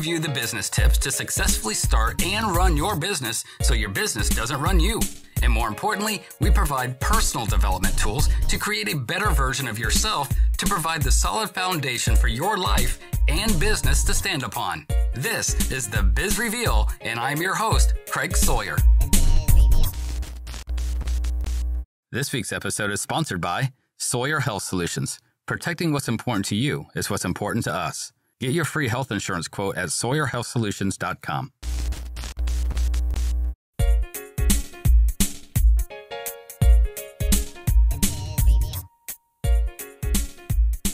you the business tips to successfully start and run your business so your business doesn't run you. And more importantly, we provide personal development tools to create a better version of yourself to provide the solid foundation for your life and business to stand upon. This is the Biz Reveal, and I'm your host, Craig Sawyer. This week's episode is sponsored by Sawyer Health Solutions. Protecting what's important to you is what's important to us. Get your free health insurance quote at SawyerHealthSolutions.com.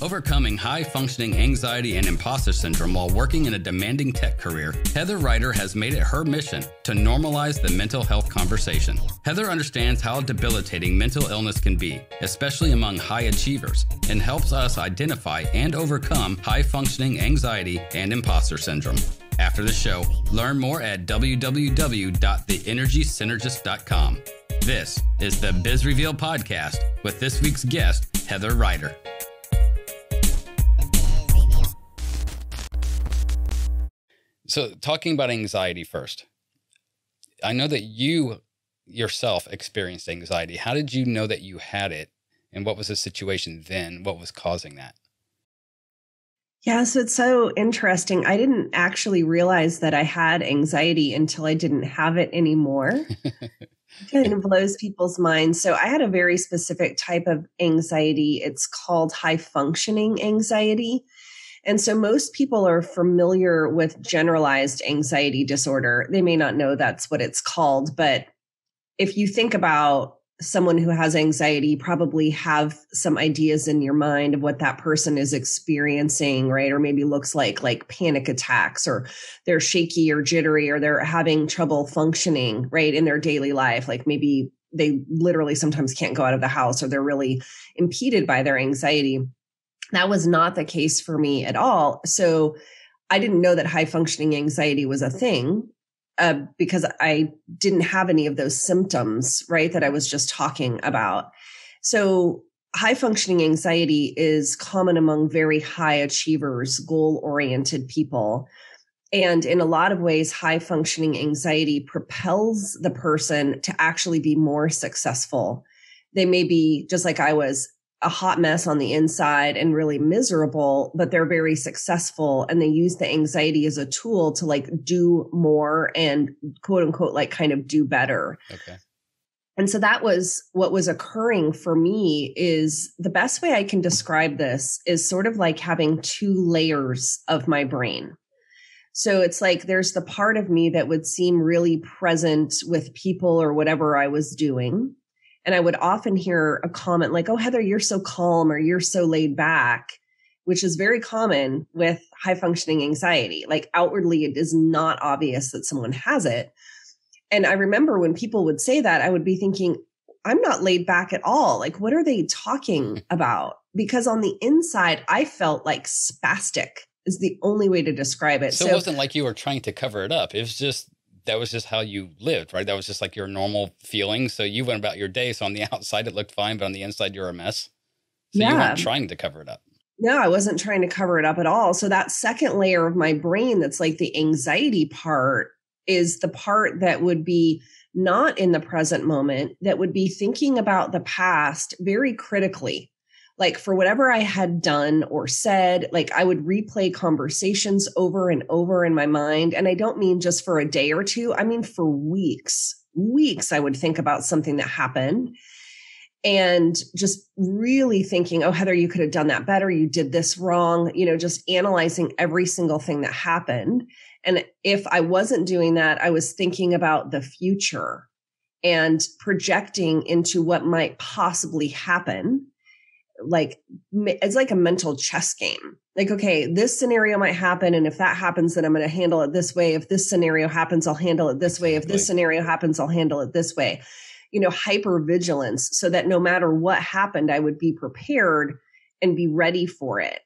Overcoming high-functioning anxiety and imposter syndrome while working in a demanding tech career, Heather Ryder has made it her mission to normalize the mental health conversation. Heather understands how debilitating mental illness can be, especially among high achievers, and helps us identify and overcome high-functioning anxiety and imposter syndrome. After the show, learn more at www.theenergysynergist.com. This is the Biz Reveal podcast with this week's guest, Heather Ryder. So talking about anxiety first, I know that you yourself experienced anxiety. How did you know that you had it? And what was the situation then? What was causing that? Yeah, so it's so interesting. I didn't actually realize that I had anxiety until I didn't have it anymore. It kind of blows people's minds. So I had a very specific type of anxiety. It's called high functioning anxiety. And so most people are familiar with generalized anxiety disorder. They may not know that's what it's called, but if you think about someone who has anxiety, you probably have some ideas in your mind of what that person is experiencing, right? Or maybe looks like panic attacks, or they're shaky or jittery, or they're having trouble functioning, right, in their daily life. Like maybe they literally sometimes can't go out of the house, or they're really impeded by their anxiety. That was not the case for me at all. So I didn't know that high functioning anxiety was a thing because I didn't have any of those symptoms, right, that I was just talking about. So high functioning anxiety is common among very high achievers, goal-oriented people. And in a lot of ways, high functioning anxiety propels the person to actually be more successful. They may be, just like I was, a hot mess on the inside and really miserable, but they're very successful, and they use the anxiety as a tool to like do more and quote unquote, like kind of do better. Okay. And so that was what was occurring for me. Is the best way I can describe this is sort of like having two layers of my brain. So it's like there's the part of me that would seem really present with people or whatever I was doing. And I would often hear a comment like, "Oh, Heather, you're so calm," or "You're so laid back," which is very common with high functioning anxiety. Like outwardly, it is not obvious that someone has it. And I remember when people would say that, I would be thinking, I'm not laid back at all. Like, what are they talking about? Because on the inside, I felt like spastic is the only way to describe it. So it wasn't like you were trying to cover it up. It was just, that was just how you lived, right? That was just like your normal feeling. So you went about your day. So on the outside, it looked fine, but on the inside, you're a mess. So you weren't trying to cover it up. No, I wasn't trying to cover it up at all. So that second layer of my brain, that's like the anxiety part, is the part that would be not in the present moment, that would be thinking about the past very critically. Like for whatever I had done or said, like I would replay conversations over and over in my mind. And I don't mean just for a day or two. I mean, for weeks, I would think about something that happened and just really thinking, "Oh, Heather, you could have done that better. You did this wrong." You know, just analyzing every single thing that happened. And if I wasn't doing that, I was thinking about the future and projecting into what might possibly happen. Like it's like a mental chess game. Like, okay, this scenario might happen. And if that happens, then I'm going to handle it this way. If this scenario happens, I'll handle it this way. If this scenario happens, I'll handle it this way. You know, hypervigilance, so that no matter what happened, I would be prepared and be ready for it.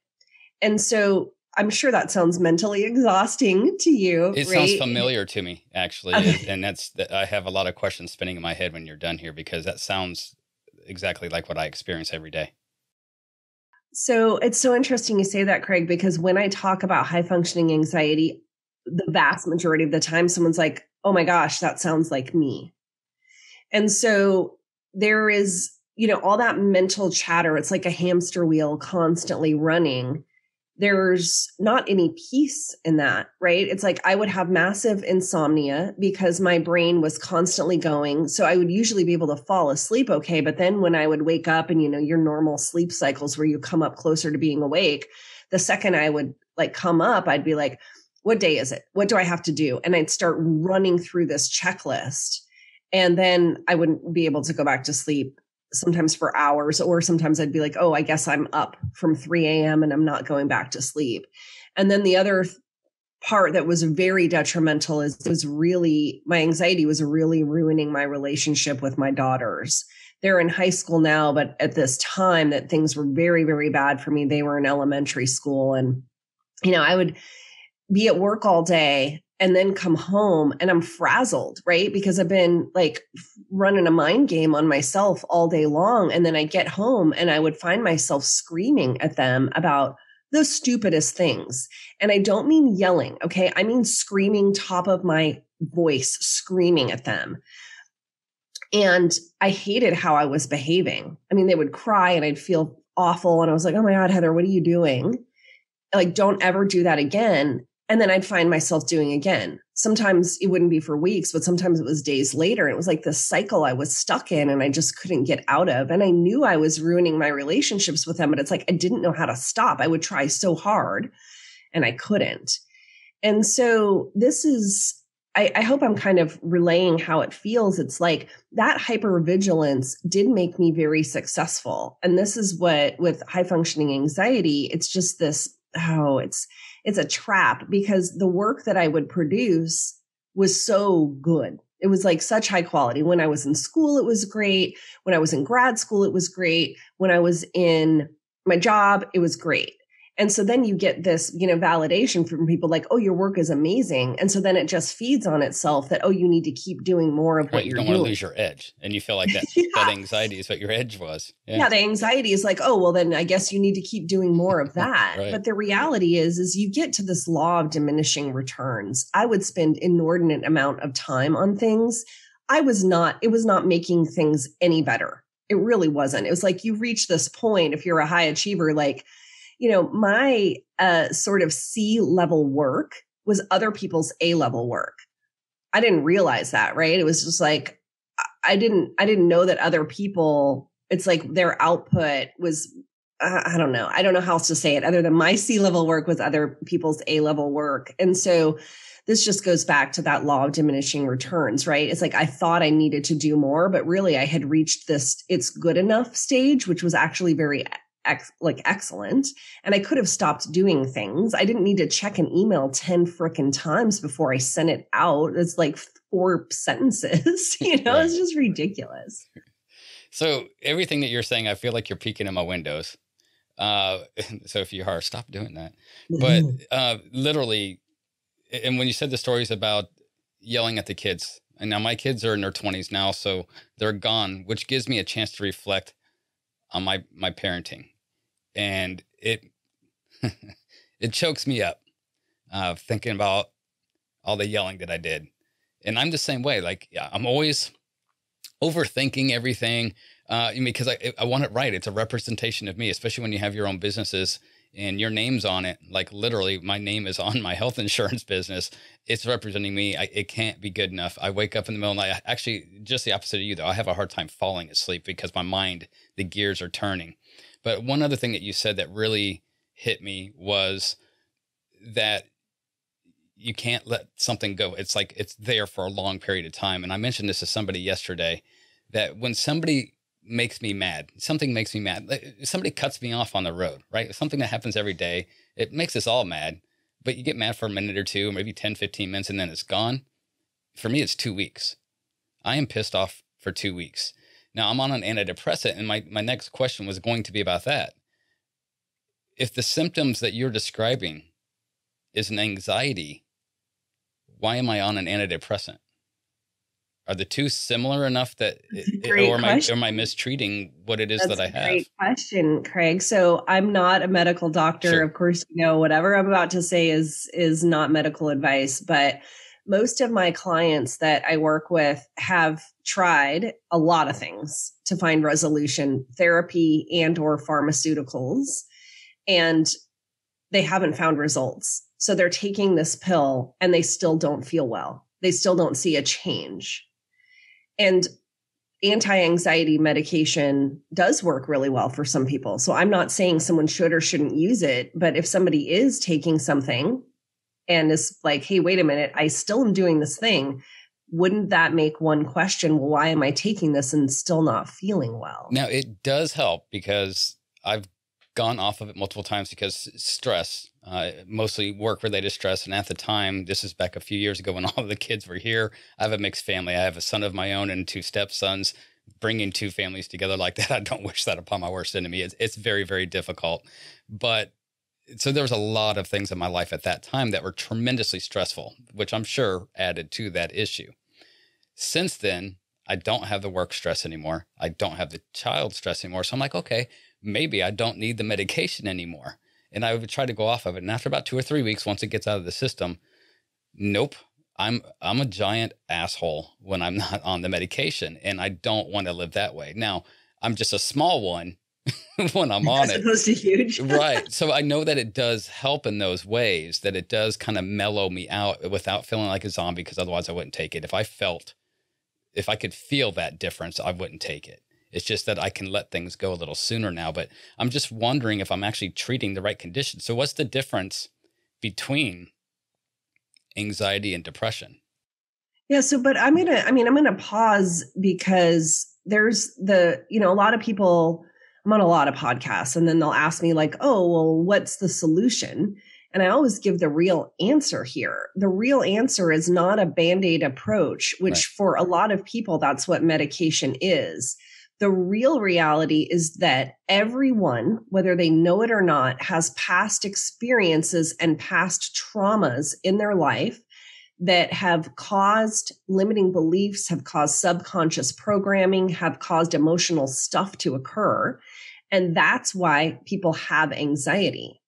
And so I'm sure that sounds mentally exhausting to you. It right? sounds familiar to me, actually. Okay. And I have a lot of questions spinning in my head when you're done here, because that sounds exactly like what I experience every day. So it's so interesting you say that, Craig, because when I talk about high functioning anxiety, the vast majority of the time, someone's like, oh my gosh, that sounds like me. And so there is, all that mental chatter. It's like a hamster wheel constantly running. There's not any peace in that, right? It's like I would have massive insomnia because my brain was constantly going. So I would usually be able to fall asleep okay. But then when I would wake up and, your normal sleep cycles where you come up closer to being awake, the second I would like come up, I'd be like, what day is it? What do I have to do? And I'd start running through this checklist. And then I wouldn't be able to go back to sleep, sometimes for hours, or sometimes I'd be like, oh, I guess I'm up from 3 a.m. and I'm not going back to sleep. And then the other part that was very detrimental is my anxiety was really ruining my relationship with my daughters. They're in high school now, but at this time that things were very, very bad for me. They were in elementary school, and, I would be at work all day and then come home and I'm frazzled, right? Because I've been like running a mind game on myself all day long. And then I get home and I would find myself screaming at them about the stupidest things. And I don't mean yelling, okay? I mean screaming, top of my voice, screaming at them. And I hated how I was behaving. I mean, they would cry and I'd feel awful. And I was like, oh my God, Heather, what are you doing? Like, don't ever do that again. And then I'd find myself doing again. Sometimes it wouldn't be for weeks, but sometimes it was days later. It was like this cycle I was stuck in and I just couldn't get out of. And I knew I was ruining my relationships with them, but it's like I didn't know how to stop. I would try so hard and I couldn't. And so this is, I hope I'm kind of relaying how it feels. It's like that hypervigilance did make me very successful. And this is what, with high functioning anxiety, it's just this, it's a trap, because the work that I would produce was so good. It was like such high quality. When I was in school, it was great. When I was in grad school, it was great. When I was in my job, it was great. And so then you get this, validation from people like, oh, your work is amazing. And so then it just feeds on itself that, oh, you need to keep doing more of what you're doing. You don't want to lose your edge. And you feel like that, that anxiety is what your edge was. Yeah, the anxiety is like, oh, well, then I guess you need to keep doing more of that. Right. But the reality is you get to this law of diminishing returns. I would spend inordinate amount of time on things. It was not making things any better. It really wasn't. It was like you reach this point, if you're a high achiever, like, my sort of C-level work was other people's A-level work. I didn't realize that, right? It was just like, I didn't know that other people, it's like their output was, I don't know. I don't know how else to say it other than my C-level work was other people's A-level work. And so this just goes back to that law of diminishing returns, right? It's like I thought I needed to do more, but really I had reached this it's good enough stage, which was actually very excellent. And I could have stopped doing things. I didn't need to check an email 10 frickin' times before I sent it out. It's like 4 sentences, Right. It's just ridiculous. So everything that you're saying, I feel like you're peeking in my windows. So if you are, stop doing that. But literally, and when you said the stories about yelling at the kids, and now my kids are in their 20s now, so they're gone, which gives me a chance to reflect on my parenting. And it it chokes me up thinking about all the yelling that I did. And I'm the same way. Like, I'm always overthinking everything because I want it right. It's a representation of me, especially when you have your own businesses and your name's on it. Like, literally, my name is on my health insurance business. It's representing me. It can't be good enough. I wake up in the middle of the night. Actually, just the opposite of you, though. I have a hard time falling asleep because my mind, the gears are turning. But one other thing that you said that really hit me was that you can't let something go. It's like it's there for a long period of time. And I mentioned this to somebody yesterday, that when somebody makes me mad, something makes me mad. Like, somebody cuts me off on the road, right? Something that happens every day. It makes us all mad, but you get mad for a minute or two, maybe 10, 15 minutes, and then it's gone. For me, it's 2 weeks. I am pissed off for 2 weeks. Now, I'm on an antidepressant, and my next question was going to be about that. If the symptoms that you're describing is an anxiety, why am I on an antidepressant? Are the two similar enough that, Great or question. am I mistreating what it is that I have? Great question, Craig. So I'm not a medical doctor. Sure. Of course, whatever I'm about to say is not medical advice, but most of my clients that I work with have tried a lot of things to find resolution, therapy and or pharmaceuticals, and they haven't found results. So they're taking this pill and they still don't feel well. They still don't see a change. And anti-anxiety medication does work really well for some people. So I'm not saying someone should or shouldn't use it, but if somebody is taking something and is like, hey, wait a minute, I still am doing this thing, wouldn't that make one question, well, why am I taking this and still not feeling well? Now, it does help because I've gone off of it multiple times because stress, mostly work-related stress. And at the time, this is back a few years ago when all of the kids were here. I have a mixed family. I have a son of my own and two stepsons. Bringing two families together like that, I don't wish that upon my worst enemy. It's very, very difficult. But so there was a lot of things in my life at that time that were tremendously stressful, which I'm sure added to that issue. Since then, I don't have the work stress anymore. I don't have the child stress anymore. So I'm like, okay, maybe I don't need the medication anymore. And I would try to go off of it. And after about 2 or 3 weeks, once it gets out of the system, nope, I'm a giant asshole when I'm not on the medication. And I don't want to live that way. Now, I'm just a small one when I'm on it. As opposed to huge. Right. So I know that it does help in those ways, that it does kind of mellow me out without feeling like a zombie, because otherwise I wouldn't take it. If I could feel that difference, I wouldn't take it. It's just that I can let things go a little sooner now, but I'm just wondering if I'm actually treating the right condition. So what's the difference between anxiety and depression? Yeah. So, but I'm going to pause because there's a lot of people, I'm on a lot of podcasts and then they'll ask me like, oh, well, what's the solution? And I always give the real answer here. The real answer is not a Band-Aid approach, which Right. For a lot of people, that's what medication is. The real reality is that everyone, whether they know it or not, has past experiences and past traumas in their life that have caused limiting beliefs, have caused subconscious programming, have caused emotional stuff to occur. And that's why people have anxiety,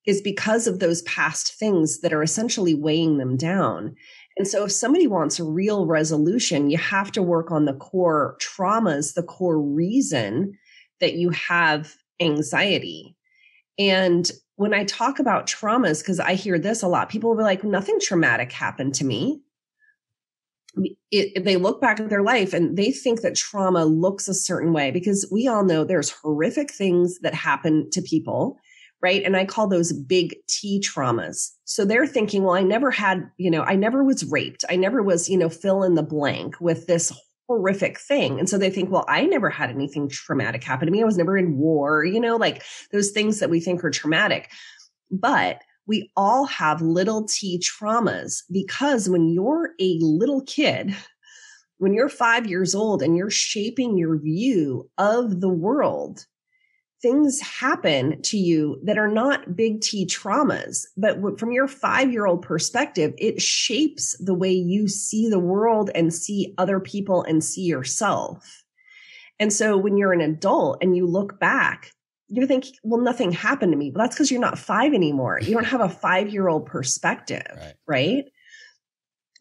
is because of those past things that are essentially weighing them down. And so if somebody wants a real resolution, you have to work on the core traumas, the core reason that you have anxiety. And when I talk about traumas, because I hear this a lot, people will be like, nothing traumatic happened to me. They look back at their life and they think that trauma looks a certain way, because we all know there's horrific things that happen to people, right? And I call those big T traumas. So they're thinking, well, I never was raped. I never was, fill in the blank with this horrific thing. And so they think, well, I never had anything traumatic happen to me. I was never in war, like those things that we think are traumatic. But we all have little T traumas, because when you're a little kid, when you're 5 years old and you're shaping your view of the world, things happen to you that are not big T traumas, but from your 5-year-old perspective, it shapes the way you see the world and see other people and see yourself. And so when you're an adult and you look back, you think, well, nothing happened to me. But that's because you're not 5 anymore. You don't have a 5-year-old perspective, right?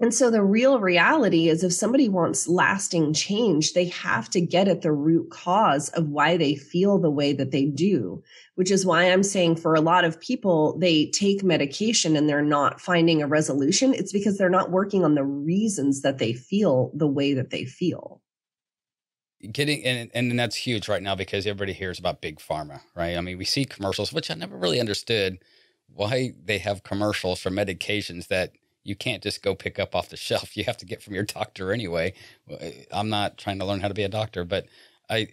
And so the real reality is, if somebody wants lasting change, they have to get at the root cause of why they feel the way that they do, which is why I'm saying for a lot of people, they take medication and they're not finding a resolution. It's because they're not working on the reasons that they feel the way that they feel. And that's huge right now, because everybody hears about big pharma, right? I mean, we see commercials, which I never really understood why they have commercials for medications that you can't just go pick up off the shelf. You have to get from your doctor anyway. I'm not trying to learn how to be a doctor, but I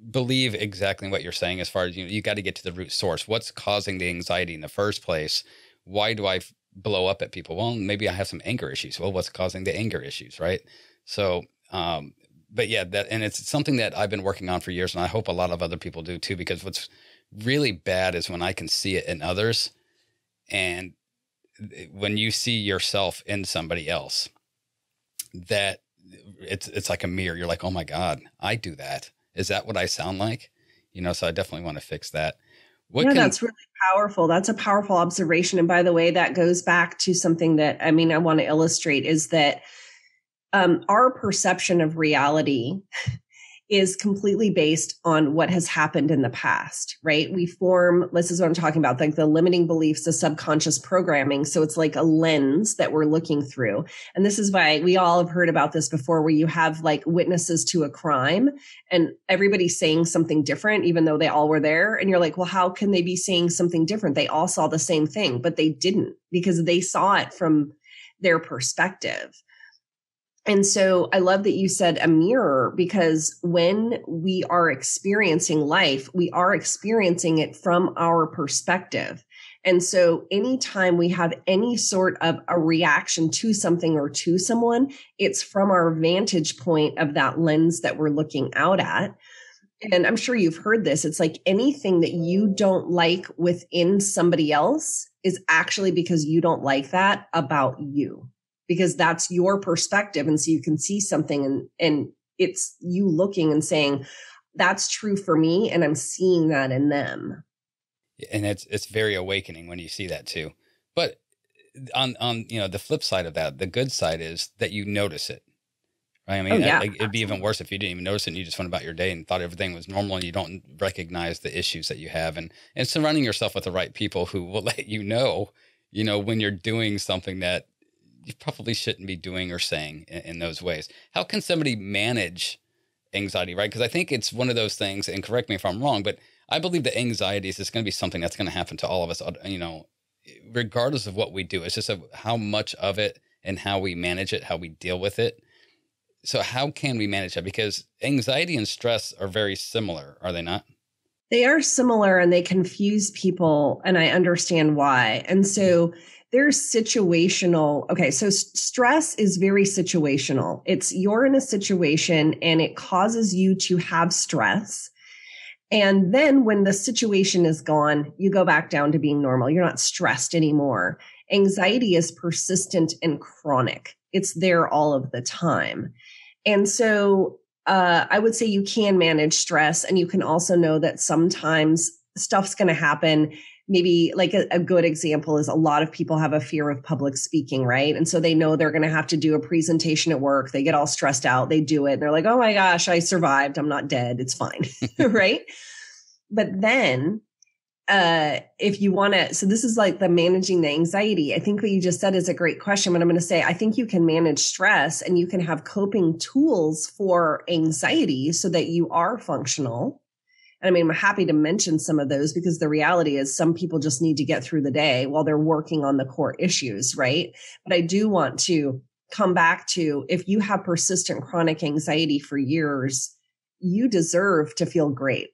believe exactly what you're saying as far as, you got to get to the root source. What's causing the anxiety in the first place? Why do I blow up at people? Well, maybe I have some anger issues. Well, what's causing the anger issues, right? So, but yeah, and it's something that I've been working on for years, and I hope a lot of other people do too, because what's really bad is when I can see it in others, and when you see yourself in somebody else, that it's like a mirror. You're like, oh my God, I do that. Is that what I sound like? So I definitely want to fix that. That's really powerful. That's a powerful observation. And by the way, that goes back to something that, I want to illustrate is that our perception of reality is completely based on what has happened in the past, right? This is what I'm talking about, like the limiting beliefs, the subconscious programming. So it's like a lens that we're looking through. And this is why we all have heard about this before, where you have like witnesses to a crime and everybody's saying something different, even though they all were there. And you're like, well, how can they be saying something different? They all saw the same thing, but they didn't, because they saw it from their perspective. And so I love that you said a mirror, because when we are experiencing life, we are experiencing it from our perspective. And so anytime we have any sort of a reaction to something or to someone, it's from our vantage point of that lens that we're looking out at. And I'm sure you've heard this. It's like anything that you don't like within somebody else is actually because you don't like that about you, because that's your perspective. And so you can see something and it's you looking and saying, that's true for me. And I'm seeing that in them. And it's very awakening when you see that too. But on the flip side of that, the good side is that you notice it. Right? It'd be even worse if you didn't even notice it and you just went about your day and thought everything was normal and you don't recognize the issues that you have. And surrounding yourself with the right people who will let you know, when you're doing something that you probably shouldn't be doing or saying in those ways. How can somebody manage anxiety, right? Because I think it's one of those things, and correct me if I'm wrong, but I believe that anxiety is just going to be something that's going to happen to all of us, regardless of what we do. It's just how much of it and how we manage it, how we deal with it. So how can we manage that? Because anxiety and stress are very similar, are they not? They are similar and they confuse people, and I understand why. And so there's situational. Okay, so stress is very situational. It's you're in a situation and it causes you to have stress. And then when the situation is gone, you go back down to being normal. You're not stressed anymore. Anxiety is persistent and chronic. It's there all of the time. And so I would say you can manage stress, and you can also know that sometimes stuff's going to happen. Maybe like a good example is a lot of people have a fear of public speaking, right? And so they know they're going to have to do a presentation at work. They get all stressed out. They do it. And they're like, oh my gosh, I survived. I'm not dead. It's fine. Right. But then if you want to, so this is like the managing the anxiety. I think what you just said is a great question, but I'm going to say, I think you can manage stress and you can have coping tools for anxiety so that you are functional. And I'm happy to mention some of those, because the reality is some people just need to get through the day while they're working on the core issues, right? But I do want to come back to, if you have persistent chronic anxiety for years, you deserve to feel great.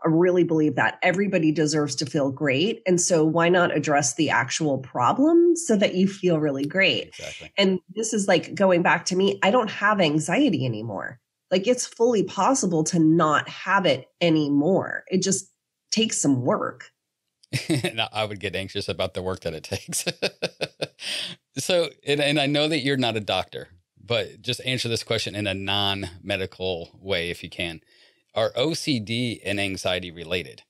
I really believe that everybody deserves to feel great. And so why not address the actual problem so that you feel really great? Exactly. And this is like going back to me. I don't have anxiety anymore. Like, it's fully possible to not have it anymore. It just takes some work. I would get anxious about the work that it takes. So, and I know that you're not a doctor, but just answer this question in a non-medical way if you can. Are OCD and anxiety related?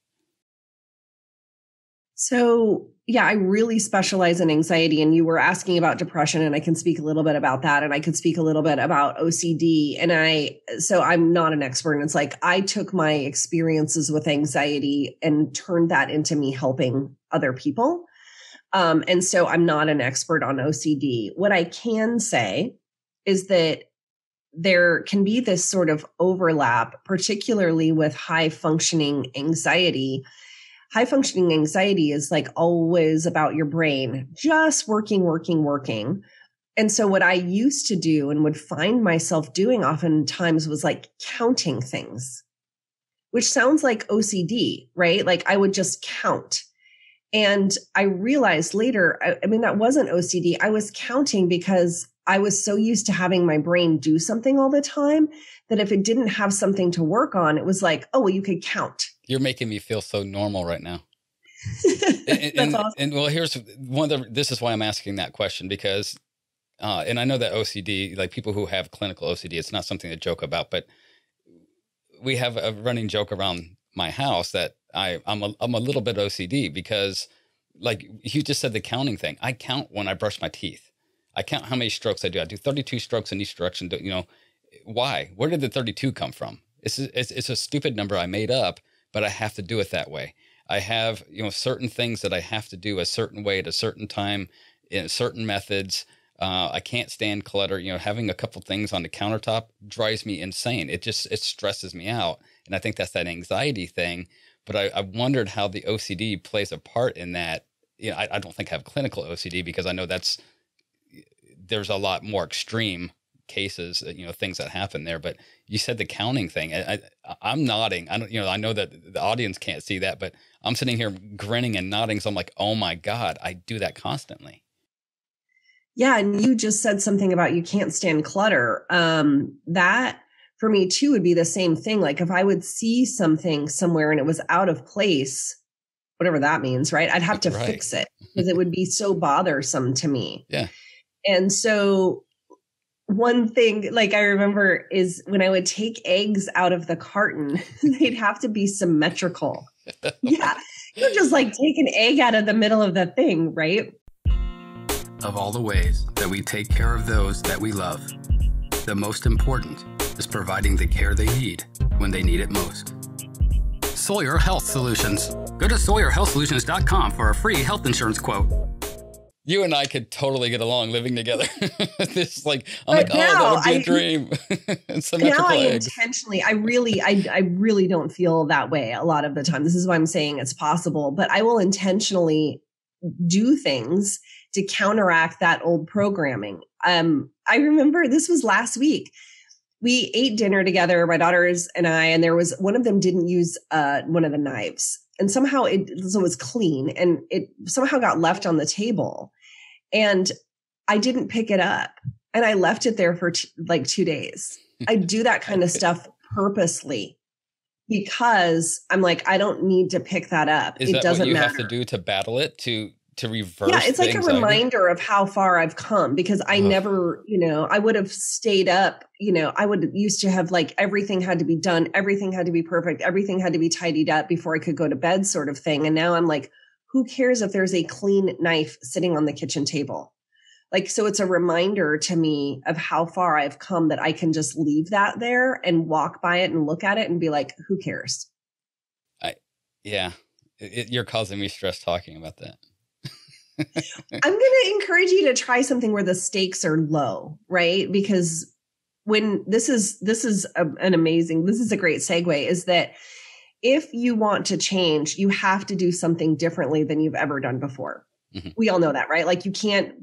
So, yeah, I really specialize in anxiety, and you were asking about depression, and I can speak a little bit about that. And I could speak a little bit about OCD. So I'm not an expert. And it's like, I took my experiences with anxiety and turned that into me helping other people. And so I'm not an expert on OCD. What I can say is that there can be this sort of overlap, particularly with high functioning anxiety. High functioning anxiety is like always about your brain, just working. And so what I used to do and would find myself doing oftentimes was like counting things, which sounds like OCD, right? Like I would just count. And I realized later, that wasn't OCD. I was counting because I was so used to having my brain do something all the time that if it didn't have something to work on, it was like, oh, well, you could count. You're making me feel so normal right now. That's awesome. And well, here's this is why I'm asking that question, because And I know that OCD, like people who have clinical OCD, it's not something to joke about, but we have a running joke around my house that I'm a little bit OCD because, like you just said, the counting thing. I count when I brush my teeth. I count how many strokes I do. I do 32 strokes in each direction. You know, why? Where did the 32 come from? It's a stupid number I made up, but I have to do it that way. I have, you know, certain things that I have to do a certain way at a certain time in certain methods. I can't stand clutter. You know, having a couple things on the countertop drives me insane. It stresses me out. And I think that's that anxiety thing. But I wondered how the OCD plays a part in that. You know, I don't think I have clinical OCD because I know there's a lot more extreme cases, you know, things that happen there. But you said the counting thing. I'm nodding. I know that the audience can't see that, but I'm sitting here grinning and nodding. So I'm like, oh my God, I do that constantly. Yeah. And you just said something about you can't stand clutter. That for me too would be the same thing. Like if I would see something somewhere and it was out of place, whatever that means, right? I'd have to fix it because it would be so bothersome to me. Yeah. And so one thing, like I remember, is when I would take eggs out of the carton, they'd have to be symmetrical. Yeah. You're just like take an egg out of the middle of the thing, right? Of all the ways that we take care of those that we love, the most important is providing the care they need when they need it most. Sawyer Health Solutions. Go to SawyerHealthSolutions.com for a free health insurance quote. You and I could totally get along living together. This like, I'm like, that would be a dream. Now I intentionally, I really don't feel that way a lot of the time. This is why I'm saying it's possible, but I will intentionally do things to counteract that old programming. I remember this was last week. We ate dinner together, my daughters and I, and there was one of them didn't use one of the knives. And somehow it was clean and it somehow got left on the table. And I didn't pick it up and I left it there for like 2 days. I do that kind of stuff purposely because I'm like, I don't need to pick that up. It doesn't matter. Have to do to battle it to reverse. Yeah, it's like a reminder of how far I've come because I never, I would have stayed up, I used to have like everything had to be done. Everything had to be perfect. Everything had to be tidied up before I could go to bed sort of thing. And now I'm like, who cares if there's a clean knife sitting on the kitchen table? Like, so it's a reminder to me of how far I've come that I can just leave that there and walk by it and look at it and be like, who cares? You're causing me stress talking about that. I'm going to encourage you to try something where the stakes are low, right? Because when this is a great segue is that if you want to change, you have to do something differently than you've ever done before. Mm-hmm. We all know that, right? Like you can't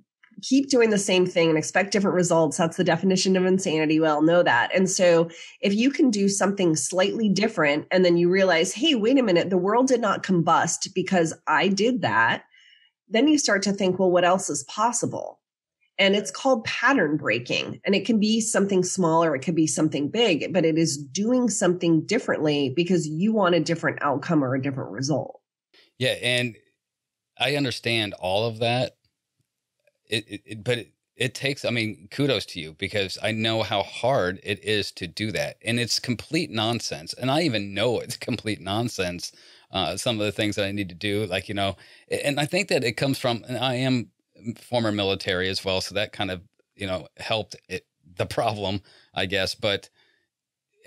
keep doing the same thing and expect different results. That's the definition of insanity. We all know that. And so if you can do something slightly different and then you realize, hey, wait a minute, the world did not combust because I did that. Then you start to think, well, what else is possible? And it's called pattern breaking. And it can be something small or it could be something big, but it is doing something differently because you want a different outcome or a different result. Yeah. And I understand all of that. But it takes, kudos to you because I know how hard it is to do that. And it's complete nonsense. And I even know it's complete nonsense. Some of the things that I need to do, and I think that it comes from, and I am former military as well. So that kind of, helped the problem, I guess, but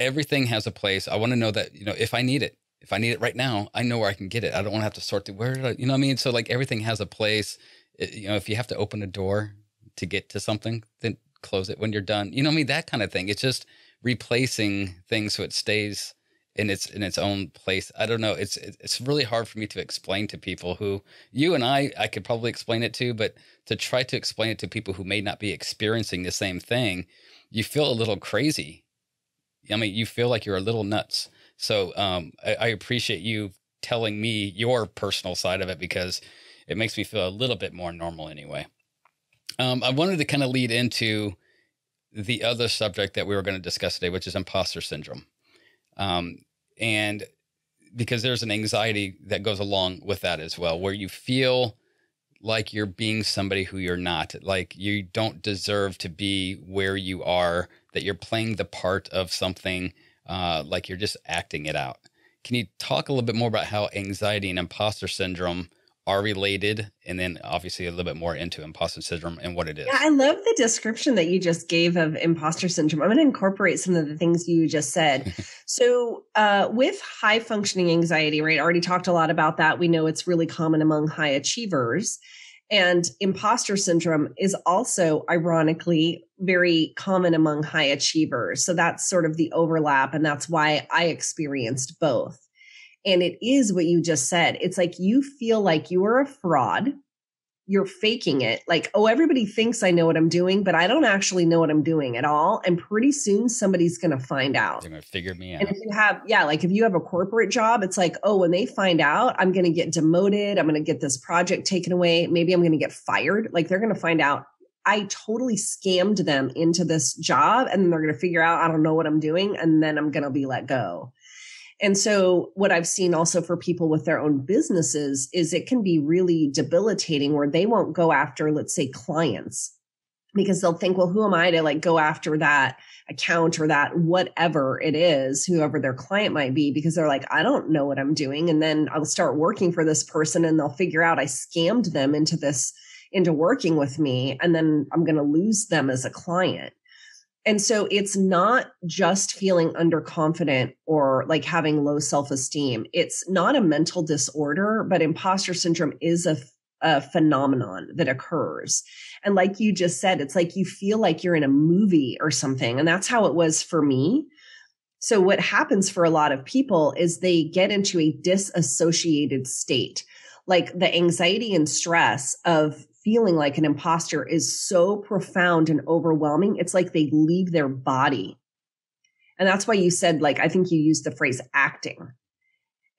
everything has a place. I want to know that, if I need it right now, I know where I can get it. I don't want to have to sort through where did I, So like everything has a place. If you have to open a door to get to something, then close it when you're done. That kind of thing. It's just replacing things so it stays in its own place. I don't know. It's really hard for me to explain to people who you and I could probably explain it to, but to try to explain it to people who may not be experiencing the same thing, you feel a little crazy. You feel like you're a little nuts. So I appreciate you telling me your personal side of it because it makes me feel a little bit more normal anyway. I wanted to kind of lead into the other subject that we were going to discuss today, which is imposter syndrome. And because there's an anxiety that goes along with that as well, where you feel like you're being somebody who you're not, like you don't deserve to be where you are, that you're playing the part of something, like you're just acting it out. Can you talk a little bit more about how anxiety and imposter syndrome are related, and then obviously a little bit more into imposter syndrome and what it is? Yeah, I love the description that you just gave of imposter syndrome. I'm going to incorporate some of the things you just said. So with high functioning anxiety, right, I already talked a lot about that. We know it's really common among high achievers. And imposter syndrome is also, ironically, very common among high achievers. So that's sort of the overlap. And that's why I experienced both. And it is what you just said. It's like you feel like you are a fraud. You're faking it. Like, oh, everybody thinks I know what I'm doing, but I don't actually know what I'm doing at all. And pretty soon somebody's going to find out. They're going to figure me out. And if you have, like if you have a corporate job, it's like, oh, when they find out, I'm going to get demoted. I'm going to get this project taken away. Maybe I'm going to get fired. Like they're going to find out I totally scammed them into this job, and then they're going to figure out I don't know what I'm doing. And then I'm going to be let go. And so what I've seen also for people with their own businesses is it can be really debilitating where they won't go after, let's say, clients, because they'll think, well, who am I to like go after that account or that whatever it is, whoever their client might be, because they're like, I don't know what I'm doing. And then I'll start working for this person and they'll figure out I scammed them into working with me. And then I'm going to lose them as a client. And so it's not just feeling underconfident or like having low self-esteem. It's not a mental disorder, but imposter syndrome is a phenomenon that occurs. And like you just said, it's like you feel like you're in a movie or something. And that's how it was for me. So what happens for a lot of people is they get into a disassociated state. Like the anxiety and stress of feeling like an imposter is so profound and overwhelming. It's like they leave their body. And that's why you said, like, I think you used the phrase acting.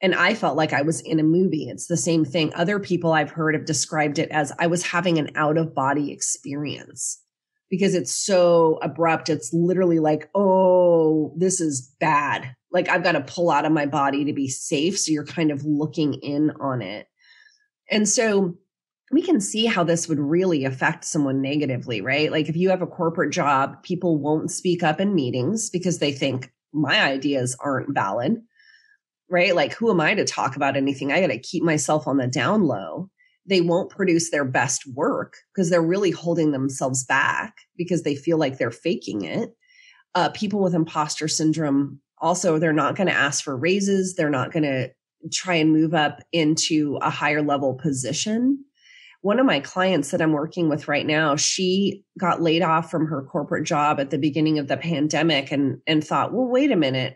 And I felt like I was in a movie. It's the same thing. Other people I've heard have described it as I was having an out of body experience because it's so abrupt. It's literally like, oh, this is bad. Like I've got to pull out of my body to be safe. So you're kind of looking in on it. And so we can see how this would really affect someone negatively, right? Like if you have a corporate job, people won't speak up in meetings because they think my ideas aren't valid, right? Like who am I to talk about anything? I got to keep myself on the down low. They won't produce their best work because they're really holding themselves back because they feel like they're faking it. People with imposter syndrome, also, they're not going to ask for raises. They're not going to try and move up into a higher level position. One of my clients that I'm working with right now, she got laid off from her corporate job at the beginning of the pandemic and thought, well, wait a minute,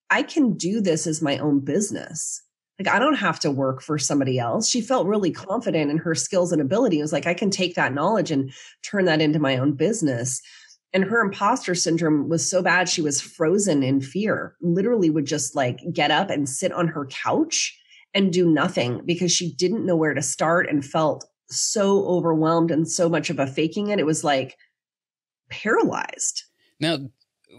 I can do this as my own business. Like, I don't have to work for somebody else. She felt really confident in her skills and ability. It was like, I can take that knowledge and turn that into my own business. And her imposter syndrome was so bad, she was frozen in fear, literally would just like get up and sit on her couch and do nothing because she didn't know where to start and felt so overwhelmed and so much of a faking it. It was like paralyzed. Now,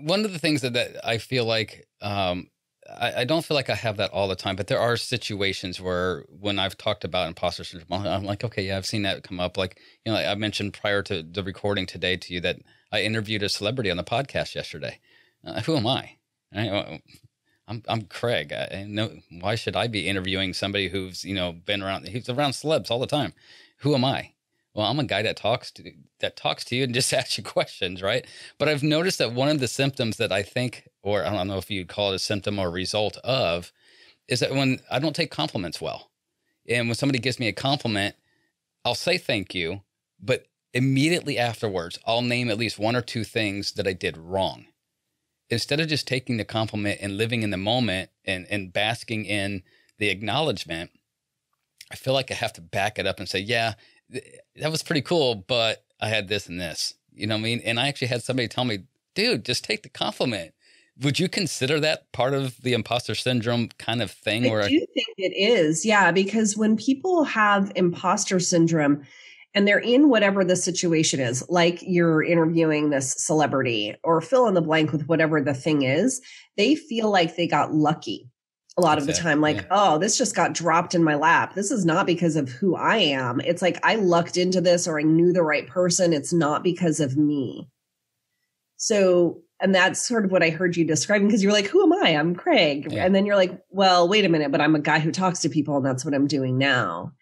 one of the things that I feel like, I don't feel like I have that all the time, but there are situations where when I've talked about imposter syndrome, I'm like, okay, yeah, I've seen that come up. Like, you know, I mentioned prior to the recording today to you that I interviewed a celebrity on the podcast yesterday. Who am I? I'm Craig. Why should I be interviewing somebody who's, you know, he's around celebs all the time? Who am I? Well, I'm a guy that talks to you and just asks you questions, right? But I've noticed that one of the symptoms that I think, or I don't know if you'd call it a symptom or result of, is that when I don't take compliments well. And when somebody gives me a compliment, I'll say thank you, but immediately afterwards, I'll name at least one or two things that I did wrong. Instead of just taking the compliment and living in the moment and basking in the acknowledgement, I feel like I have to back it up and say, yeah, that was pretty cool, but I had this and this, you know what I mean? And I actually had somebody tell me, dude, just take the compliment. Would you consider that part of the imposter syndrome kind of thing? I do think it is. Yeah. Because when people have imposter syndrome and they're in whatever the situation is, like you're interviewing this celebrity or fill in the blank with whatever the thing is, they feel like they got lucky. a lot of the Exactly. time, like, oh, this just got dropped in my lap. This is not because of who I am. It's like I lucked into this or I knew the right person. It's not because of me. So, and that's sort of what I heard you describing, because you're like, who am I? I'm Craig. Yeah. And then you're like, well, wait a minute, but I'm a guy who talks to people and that's what I'm doing now.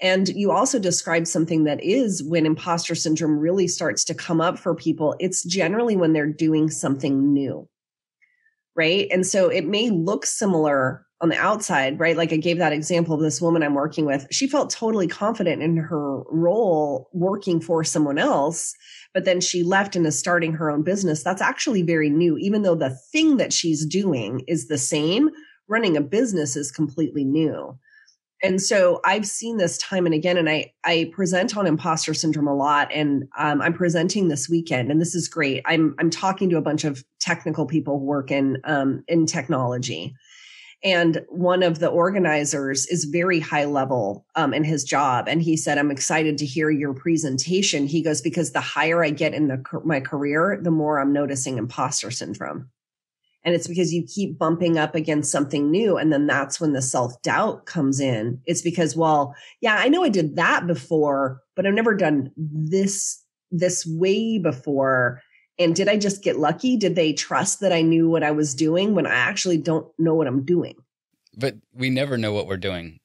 And you also described something that is when imposter syndrome really starts to come up for people. It's generally when they're doing something new. Right. And so it may look similar on the outside, right? Like I gave that example of this woman I'm working with. She felt totally confident in her role working for someone else, but then she left and is starting her own business. That's actually very new, even though the thing that she's doing is the same. Running a business is completely new. And so I've seen this time and again, and I present on imposter syndrome a lot, and I'm presenting this weekend, and this is great. I'm talking to a bunch of technical people who work in technology, and one of the organizers is very high level in his job, and he said, "I'm excited to hear your presentation." He goes, "Because the higher I get in my career, the more I'm noticing imposter syndrome." And it's because you keep bumping up against something new. And then that's when the self-doubt comes in. It's because, well, yeah, I know I did that before, but I've never done this way before. And did I just get lucky? Did they trust that I knew what I was doing when I actually don't know what I'm doing? But we never know what we're doing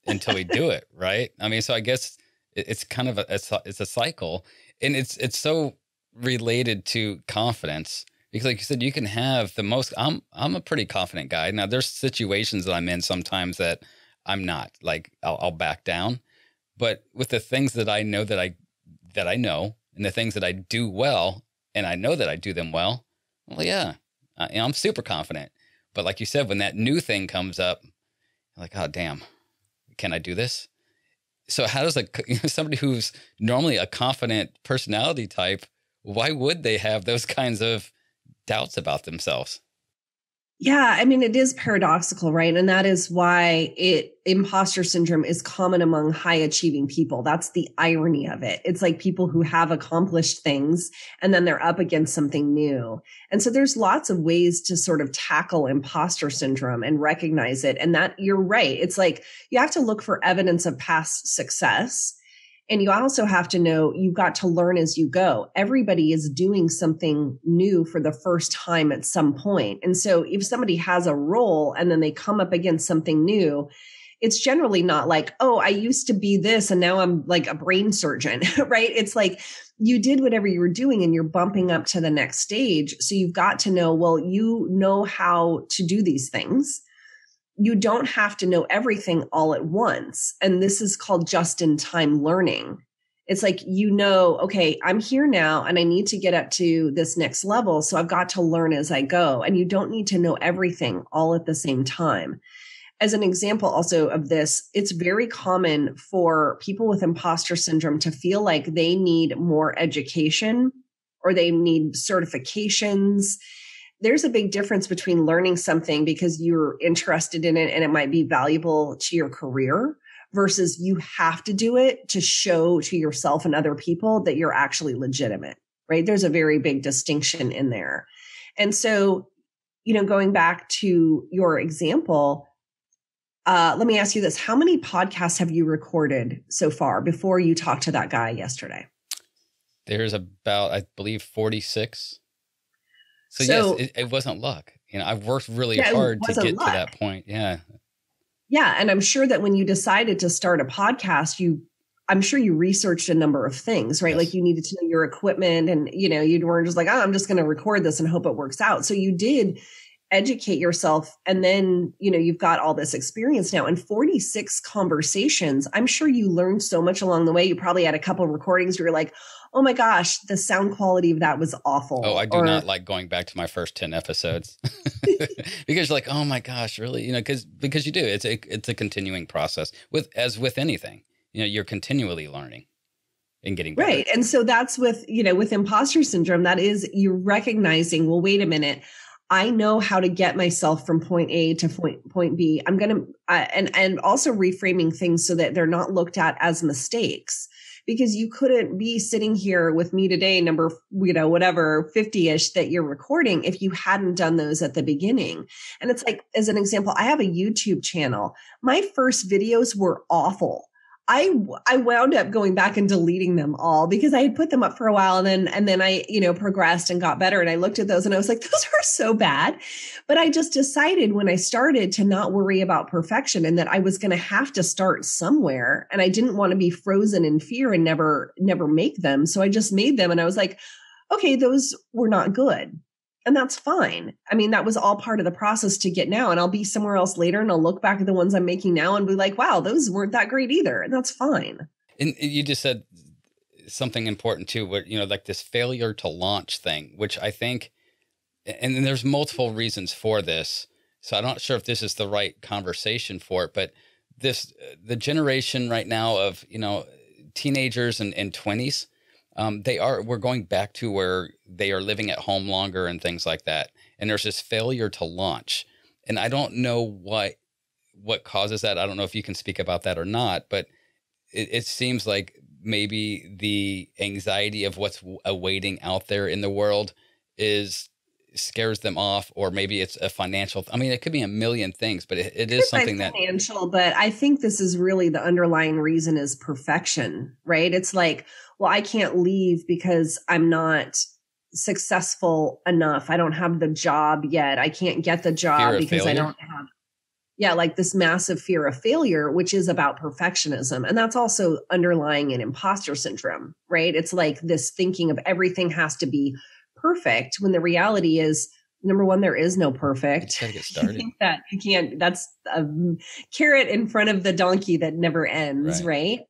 until we do it, right? I mean, so I guess it's kind of it's a cycle, and it's so related to confidence. Because like you said, you can have the most, I'm a pretty confident guy. Now there's situations that I'm in sometimes that I'm not, like I'll back down. But with the things that I know that I know, and the things that I do well, and I know that I do them well, yeah, I'm super confident. But like you said, when that new thing comes up, I'm like, oh, damn, can I do this? So how does somebody who's normally a confident personality type, why would they have those kinds of doubts about themselves? Yeah, I mean, it is paradoxical, right? And that is why imposter syndrome is common among high achieving people. That's the irony of it. It's like people who have accomplished things and then they're up against something new. And so there's lots of ways to sort of tackle imposter syndrome and recognize it. And that you're right. It's like you have to look for evidence of past success. And you also have to know you've got to learn as you go. Everybody is doing something new for the first time at some point. And so if somebody has a role and then they come up against something new, it's generally not like, oh, I used to be this and now I'm like a brain surgeon, right? It's like you did whatever you were doing and you're bumping up to the next stage. So you've got to know, well, you know how to do these things. You don't have to know everything all at once. And this is called just-in-time learning. It's like, okay, I'm here now and I need to get up to this next level. So I've got to learn as I go. And you don't need to know everything all at the same time. As an example also of this, it's very common for people with imposter syndrome to feel like they need more education or they need certifications. There's a big difference between learning something because you're interested in it and it might be valuable to your career versus you have to do it to show to yourself and other people that you're actually legitimate, right? There's a very big distinction in there. And so, going back to your example, let me ask you this. How many podcasts have you recorded so far before you talked to that guy yesterday? There's about, I believe, 46. So yes, it wasn't luck. I've worked really hard to get to that point. Yeah. Yeah. And I'm sure that when you decided to start a podcast, I'm sure you researched a number of things, right? Yes. Like you needed to know your equipment and, you weren't just like, oh, I'm just going to record this and hope it works out. So you did educate yourself. And then, you've got all this experience now and 46 conversations. I'm sure you learned so much along the way. You probably had a couple of recordings where you're like, oh my gosh, the sound quality of that was awful. Oh, I do not like going back to my first 10 episodes because you're like, oh my gosh, really? Because you do. It's a continuing process as with anything. You're continually learning and getting better. Right. And so that's with imposter syndrome, that is you recognizing, well, wait a minute. I know how to get myself from point A to point B. I'm going to, and also reframing things so that they're not looked at as mistakes. because you couldn't be sitting here with me today, number, whatever, 50-ish that you're recording if you hadn't done those at the beginning. And it's like, as an example, I have a YouTube channel. My first videos were awful. I wound up going back and deleting them all because I had put them up for a while, and then I, progressed and got better. And I looked at those and I was like, those are so bad. But I just decided when I started to not worry about perfection and that I was going to have to start somewhere. And I didn't want to be frozen in fear and never make them. So I just made them. And I was like, okay, those were not good. And that's fine. I mean, that was all part of the process to get now. And I'll be somewhere else later and I'll look back at the ones I'm making now and be like, wow, those weren't that great either. And that's fine. And you just said something important too, where, like this failure to launch thing, which I think, and there's multiple reasons for this. So I'm not sure if this is the right conversation for it, but the generation right now of, teenagers and 20s, we're going back to where they are living at home longer and things like that. And there's this failure to launch. And I don't know what causes that. I don't know if you can speak about that or not, but it seems like maybe the anxiety of what's awaiting out there in the world scares them off, or maybe it's a financial. I mean, it could be a million things, but it is something that financial. But I think this is really the underlying reason is perfection, right? It's like, well, I can't leave because I'm not successful enough. I don't have the job yet. I can't get the job because failure. I don't have. Yeah, like this massive fear of failure, which is about perfectionism. And that's also underlying in imposter syndrome, right? It's like this thinking of everything has to be perfect when the reality is, number one, there is no perfect. You gotta get started. You think that you can't, that's a carrot in front of the donkey that never ends, right?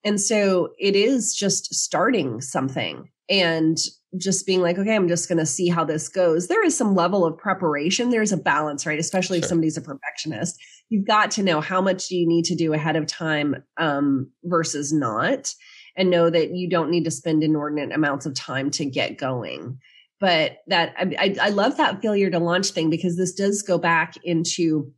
And so it is just starting something and just being like, okay, I'm just going to see how this goes. There is some level of preparation. There's a balance, right? Especially if somebody's a perfectionist. You've got to know how much do you need to do ahead of time versus not, and know that you don't need to spend inordinate amounts of time to get going. But that I love that failure to launch thing, because this does go back into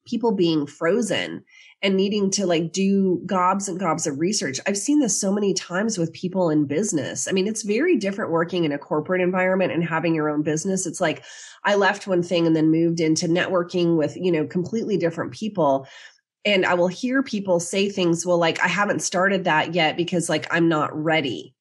people being frozen and needing to like do gobs and gobs of research. I've seen this so many times with people in business. I mean, it's very different working in a corporate environment and having your own business. It's like I left one thing and then moved into networking with, completely different people. And I will hear people say things, well, like, I haven't started that yet because like, I'm not ready.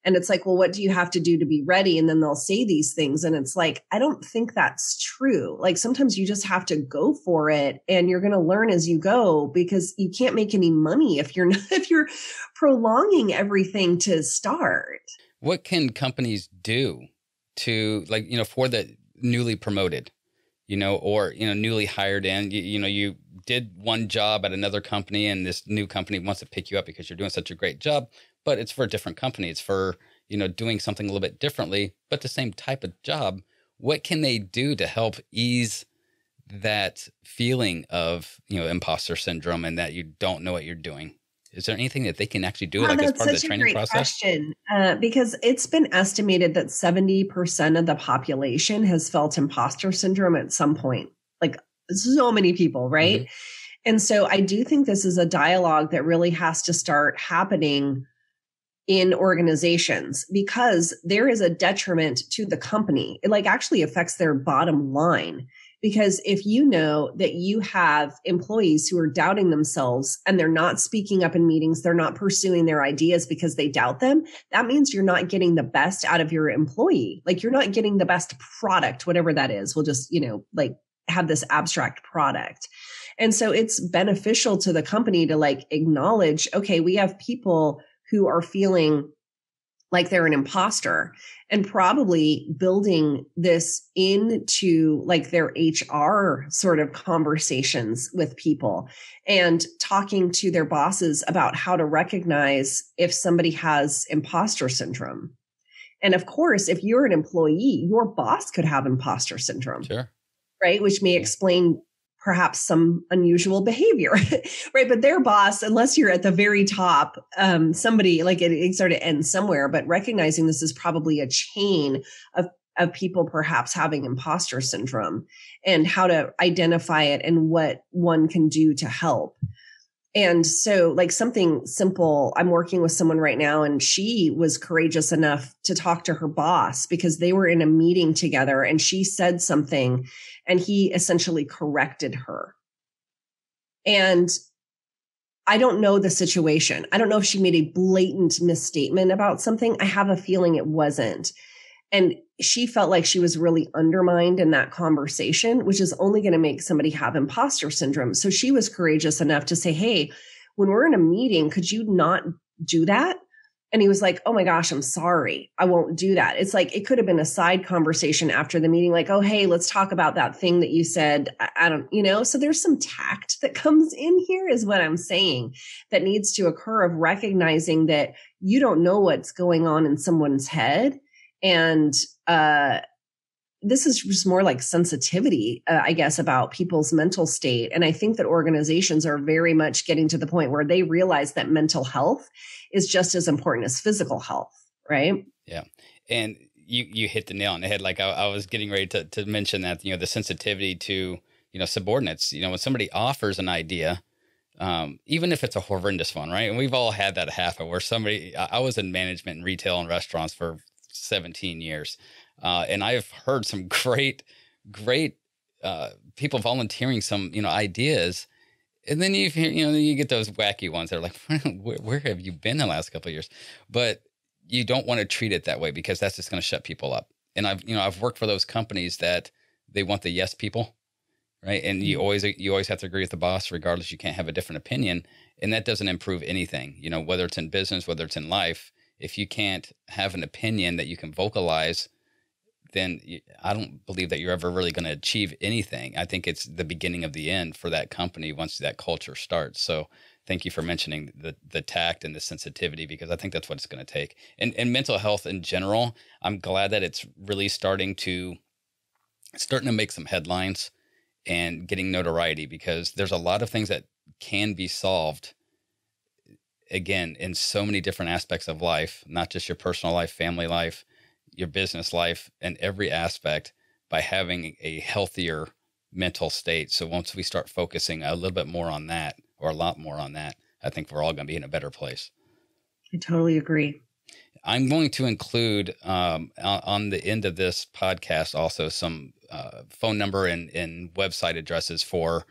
And it's like, well, what do you have to do to be ready? And then they'll say these things. And it's like, I don't think that's true. Like sometimes you just have to go for it and you're going to learn as you go, because you can't make any money if you're prolonging everything to start. What can companies do to for the newly promoted, or, newly hired in, you did one job at another company and this new company wants to pick you up because you're doing such a great job, but it's for a different company. It's for, doing something a little bit differently, but the same type of job. What can they do to help ease that feeling of, imposter syndrome and that you don't know what you're doing? Is there anything that they can actually do as part of the training process? Question, because it's been estimated that 70% of the population has felt imposter syndrome at some point. Like so many people, right? Mm-hmm. And so I do think this is a dialogue that really has to start happening in organizations, because there is a detriment to the company. It actually affects their bottom line. Because if you know that you have employees who are doubting themselves and they're not speaking up in meetings, they're not pursuing their ideas because they doubt them, that means you're not getting the best out of your employee. Like you're not getting the best product, whatever that is. We'll just, have this abstract product. And so it's beneficial to the company to acknowledge, okay, we have people who are feeling like they're an imposter, and probably building this into their HR sort of conversations with people and talking to their bosses about how to recognize if somebody has imposter syndrome. And of course, if you're an employee, your boss could have imposter syndrome, sure, right? Which may explain perhaps some unusual behavior, right? But their boss, unless you're at the very top, somebody it sort of ends somewhere, but recognizing this is probably a chain of people perhaps having imposter syndrome, and how to identify it and what one can do to help. And so like something simple, I'm working with someone right now and she was courageous enough to talk to her boss because they were in a meeting together and she said something and he essentially corrected her. And I don't know the situation. I don't know if she made a blatant misstatement about something. I have a feeling it wasn't. And she felt like she was really undermined in that conversation, which is only going to make somebody have imposter syndrome. So she was courageous enough to say, hey, when we're in a meeting, could you not do that? And he was like, oh my gosh, I'm sorry. I won't do that. It's like, it could have been a side conversation after the meeting, like, oh, hey, let's talk about that thing that you said. I don't, so there's some tact that comes in here is what I'm saying that needs to occur of recognizing that you don't know what's going on in someone's head. And this is just more like sensitivity, I guess, about people's mental state. And I think that organizations are very much getting to the point where they realize that mental health is just as important as physical health, right? Yeah. And you hit the nail on the head. Like I was getting ready to mention that, the sensitivity to, subordinates, when somebody offers an idea, even if it's a horrendous one, right? And we've all had that happen where I was in management and retail and restaurants for 17 years. And I've heard some great people volunteering some, ideas. And then you get those wacky ones that are like, where have you been the last couple of years? But you don't want to treat it that way because that's just going to shut people up. And I've worked for those companies that they want the yes people, right? And you always have to agree with the boss, regardless. You can't have a different opinion. And that doesn't improve anything, whether it's in business, whether it's in life. If you can't have an opinion that you can vocalize, then I don't believe that you're ever really going to achieve anything. I think it's the beginning of the end for that company once that culture starts. So thank you for mentioning the tact and the sensitivity, because I think that's what it's going to take. And mental health in general, I'm glad that it's really starting to make some headlines and getting notoriety, because there's a lot of things that can be solved, again, in so many different aspects of life, not just your personal life, family life, your business life, and every aspect, by having a healthier mental state. So once we start focusing a little bit more on that, or a lot more on that, I think we're all going to be in a better place. I totally agree. I'm going to include on the end of this podcast also some phone number and website addresses for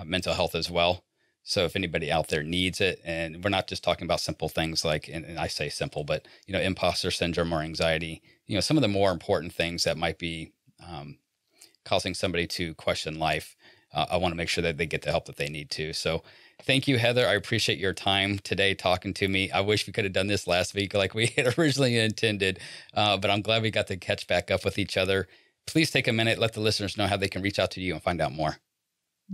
mental health as well. So if anybody out there needs it, and we're not just talking about simple things like, and I say simple, but, imposter syndrome or anxiety, some of the more important things that might be causing somebody to question life, I want to make sure that they get the help that they need to. So thank you, Heather. I appreciate your time today talking to me. I wish we could have done this last week like we had originally intended, but I'm glad we got to catch back up with each other. Please take a minute, let the listeners know how they can reach out to you and find out more.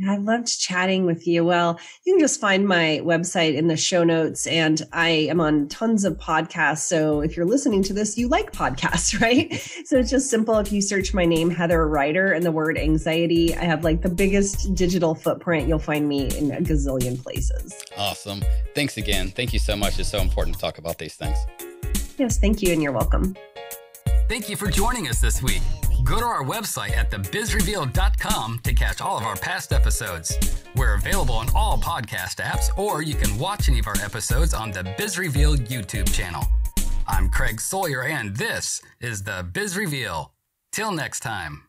I loved chatting with you. Well, you can just find my website in the show notes, and I am on tons of podcasts. So if you're listening to this, you like podcasts, right? So it's just simple. If you search my name, Heather Ryder, and the word anxiety, I have like the biggest digital footprint. You'll find me in a gazillion places. Awesome. Thanks again. Thank you so much. It's so important to talk about these things. Yes, thank you. And you're welcome. Thank you for joining us this week. Go to our website at thebizreveal.com to catch all of our past episodes. We're available on all podcast apps, or you can watch any of our episodes on the Biz Reveal YouTube channel. I'm Craig Sawyer, and this is the Biz Reveal. Till next time.